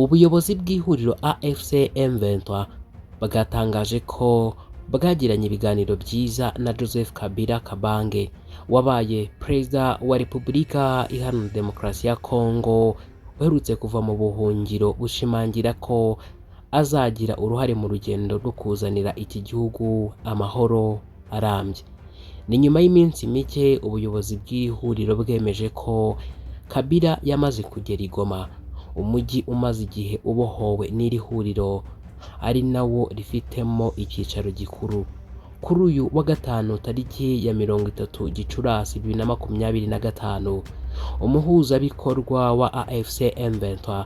Ubuyobozi bw'ihuriro AFC M23 bwatangaje ko bwagiranye ibiganiro byiza na Joseph Kabila Kabange wabaye perezida wa Repubulika Iharanira Demokarasi ya Kongo uherutse kuva mu buhungiro, bushimangira ko azagira uruhare mu rugendo rwo kuzanira iki gihugu amahoro arambye. Ni nyuma y'iminsi mike ubuyobozi bw'ihuriro bwemeje ko Kabila yamaze kugera i Goma, umujyi umaze igihe ubohowe n'iri huriro, ari nawo rifitemo icyicaro gikuru. Kuri uyu wa gatanu tariki ya 30 Gicurasi 2025, umuhuzabikorwa wa AFC M23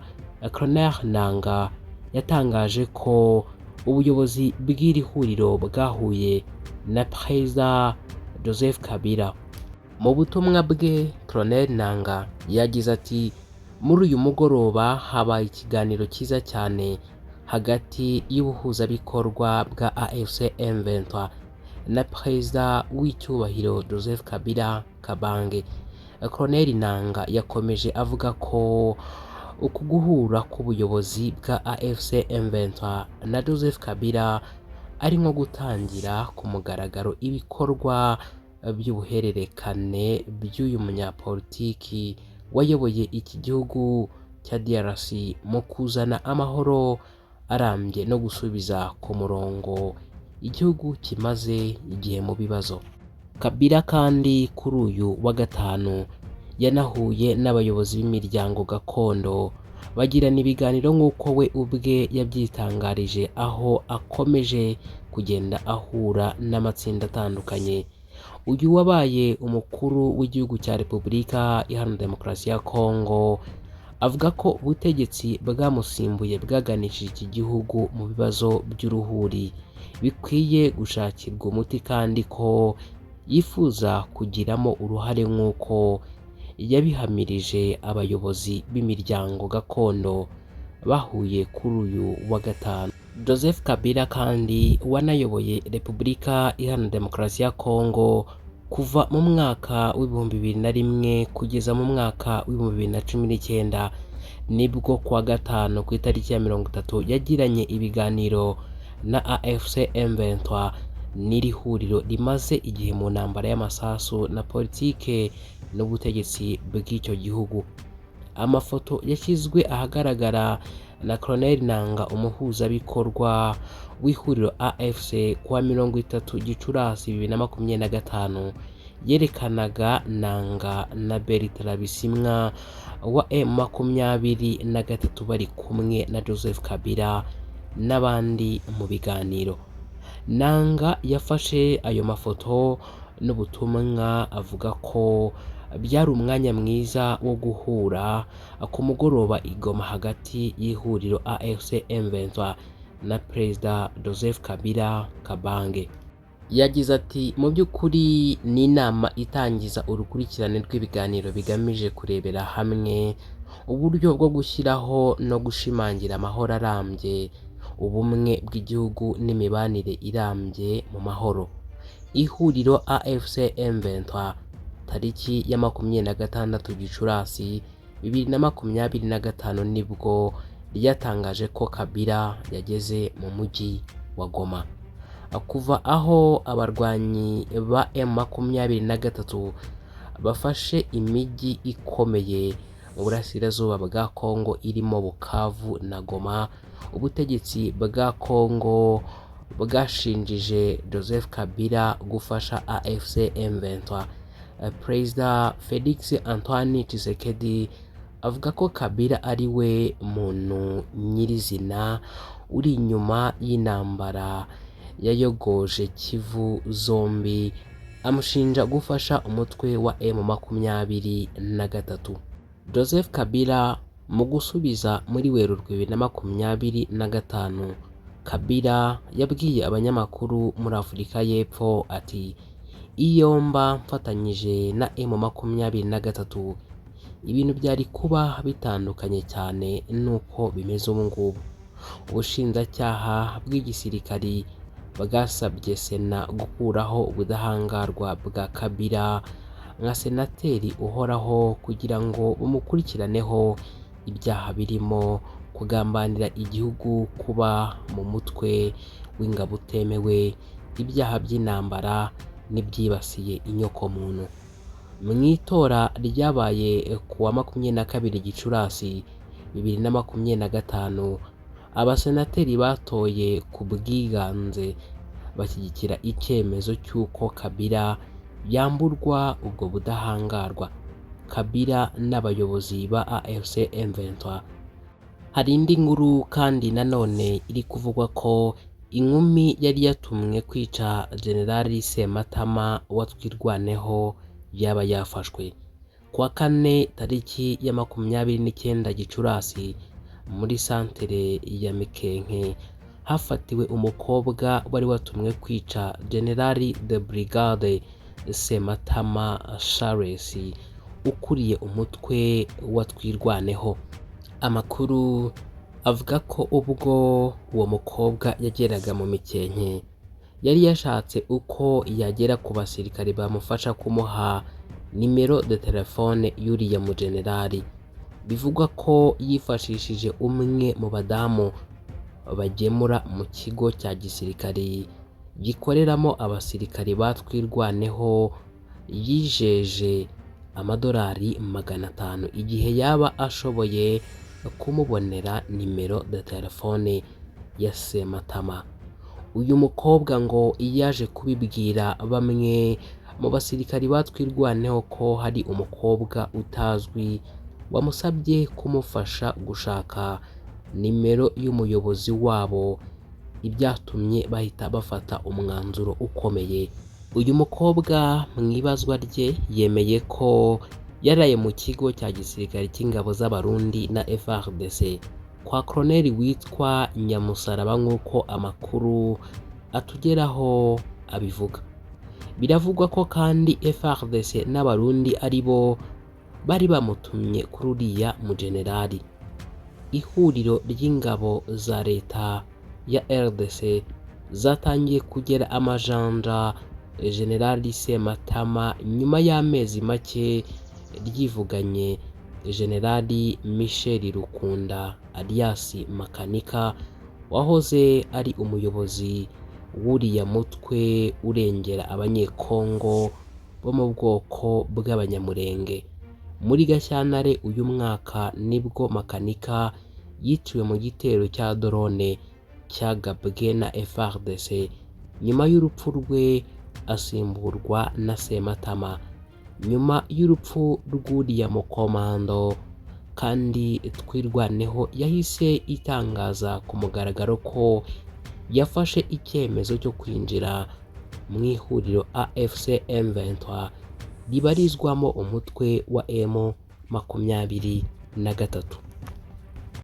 Colonel Nanga yatangaje ko ubuyobozi bw'iri huriro bwahuye na Perezida Joseph Kabila. Mu butumwa bwe, Colonel Nanga yagize ati: muri uyu mugoroba habaye ikiganiro cyiza cyane hagati y'ubuhuzabikorwa bwa AFC M23 na Perezida w'icyubahiro Joseph Kabila Kabange. Colonel Nanga yakomeje avuga ko uku guhura k'ubuyobozi bwa AFC M23 na Joseph Kabila ari nko gutangira ku mugaragaro ibikorwa by'ubuhererekane by'uyu munyapolitiki wayoboye iki gihugu cya DRC mu kuzana amahoro arambye no gusubiza ku murongo igihugu kimaze igihe mu bibazo. Kabila kandi kuri uyu wa gatanu yanahuye n'abayobozi b'imiryango gakondo bagirana ibiganiro nk'uko we ubwe yabyitangarije, aho akomeje kugenda ahura n'amatsinda atandukanye. Uyu wabaye umukuru w'igihugu cya Repubulika Iharanira Demokarasi ya Kongo avuga ko ubutegetsi bwamusimbuye bwaganishije iki gihugu mu bibazo by'uruhuri bikwiye gushakirwa umuti, kandi ko yifuza kugiramo uruhare nk'uko yabihamirije abayobozi b'imiryango gakondo bahuye kuri uyu wa gatanu. Joseph Kabila kandi wanayoboye Repubulika Iharanira Demokarasi ya Kongo kuva mu mwaka w'2001 kugeza mu mwaka w'2019, nibwo kuwa gatanu ku itariki ya 30 yagiranye ibiganiro na AFC M23 n'iri huriro rimaze igihe mu ntambara y'amasasu na politike n'ubutegetsi bw'icyo gihugu. Amafoto yashyizwe ahagaragara na Colonel Nanga, umuhuzabikorwa w'ihuriro AFC kuwa 30 Gicurasi 2025, yerekanaga Nanga na Bertrand Bisimwa wa M23 bari kumwe na Joseph Kabila n'abandi mu biganiro. Nanga yafashe ayo mafoto n'ubutumwa avuga ko byari umwanya mwiza wo guhura ku mugoroba i Goma hagati y'ihuriro AFC M23 na Perezida Joseph Kabila Kabange. Yagize ati: mu by'ukuri ni inama itangiza urukurikirane rw'ibiganiro bigamije kurebera hamwe uburyo bwo gushyiraho no gushimangira amahoro arambye, ubumwe bw'igihugu n'imibanire irambye mu mahoro. Ihuriro AFC M23 tariki ya 26 Gicurasi 2025 nibwo ryatangaje ko Kabila yageze mu mujyi wa Goma. Kuva aho abarwanyi ba M23 bafashe imijyi ikomeye mu burasirazuba bwa Kongo irimo Bukavu na Goma, ubutegetsi bwa Kongo bwashinjije Joseph Kabila gufasha AFC M23. Perezida Felix Antoine Tshisekedi avuga ko Kabila ari we muntu nyirizina uri inyuma y'intambara yayogoje Kivu zombi, amushinja gufasha umutwe wa M23. Joseph Kabila mu gusubiza muri Werurwe 2025, Kabila yabwiye abanyamakuru muri Afurika y'Epfo ati: iyo mba mfatanyije na M23 ibintu byari kuba bitandukanye cyane nuko bimeze ubu ngubu. Ubushinjacyaha bw'igisirikari bwasabye Sena gukuraho ubudahangarwa bwa Kabila nka senateri uhoraho kugira ngo bumukurikiraneho ibyaha birimo kugambanira igihugu, kuba mu mutwe w'ingabo utemewe, ibyaha by'intambara n'ibyibasiye inyokomuntu. Mw'itora ryabaye ku wa 22 Gicurasi 2025, abasenateri batoye ku bwiganze bashyigikira icyemezo cy'uko Kabila yamburwa ubwo budahangarwa. Kabila n'abayobozi ba AFC M23. Hari indi nkuru kandi nanone iri kuvugwa ko inkumi yari yatumwe kwica Generali Sematama wa Twirwaneho yaba yafashwe. Kuwa 4 tariki ya 29 Gicurasi muri santere ya Mikenke hafatiwe umukobwa wari watumwe kwica Generali de Brigade Sematama Charles ukuriye umutwe wa Twirwaneho. Amakuru avuga ko ubwo uwo mukobwa yageraga mu Mikenke yari yashatse uko yagera ku basirikare bamufasha kumuha nimero de telefone y'uriya mu generali. Bivugwa ko yifashishije umwe mu badamu bagemura mu kigo cya gisirikare gikoreramo abasirikare ba Twirwaneho, yijeje amadolari 500 igihe yaba ashoboye kumubonera nimero de telefone ya Sematama. Uyu mukobwa ngo yaje kubibwira bamwe mu basirikari ba Twirwaneho ko hari umukobwa utazwi wamusabye kumufasha gushaka nimero y'umuyobozi wabo, ibyatumye bahita bafata umwanzuro ukomeye. Uyu mukobwa mw'ibazwa rye yemeye ko yaraye mu kigo cya gisirikare cy'ingabo z'Abarundi na FARDC kwa Colonel witwa Nyamusaraba nk'uko amakuru atugeraho abivuga. Biravugwa ko kandi FARDC n'Abarundi ari bo bari bamutumye kuri uriya mu generali. Ihuriro ry'ingabo za leta ya RDC zatangiye kugera amajanja Generali Sematama nyuma y'amezi make ryivuganye Generali Michel Rukunda alias Makanika wahoze ari umuyobozi w'uriya mutwe urengera abanyekongo bo mu bwoko bw'abanyamurenge. Muri Gashyantare uyu mwaka nibwo Makanika yiciwe mu gitero cya drone cyagabwe na FARDC. Nyuma y'urupfu rwe asimburwa na Sematama. Nyuma y'urupfu rw'uriya mukomando kandi Twirwaneho yahise itangaza ku mugaragaro ko yafashe icyemezo cyo kwinjira mu ihuriro AFC M23 ribarizwamo umutwe wa M23.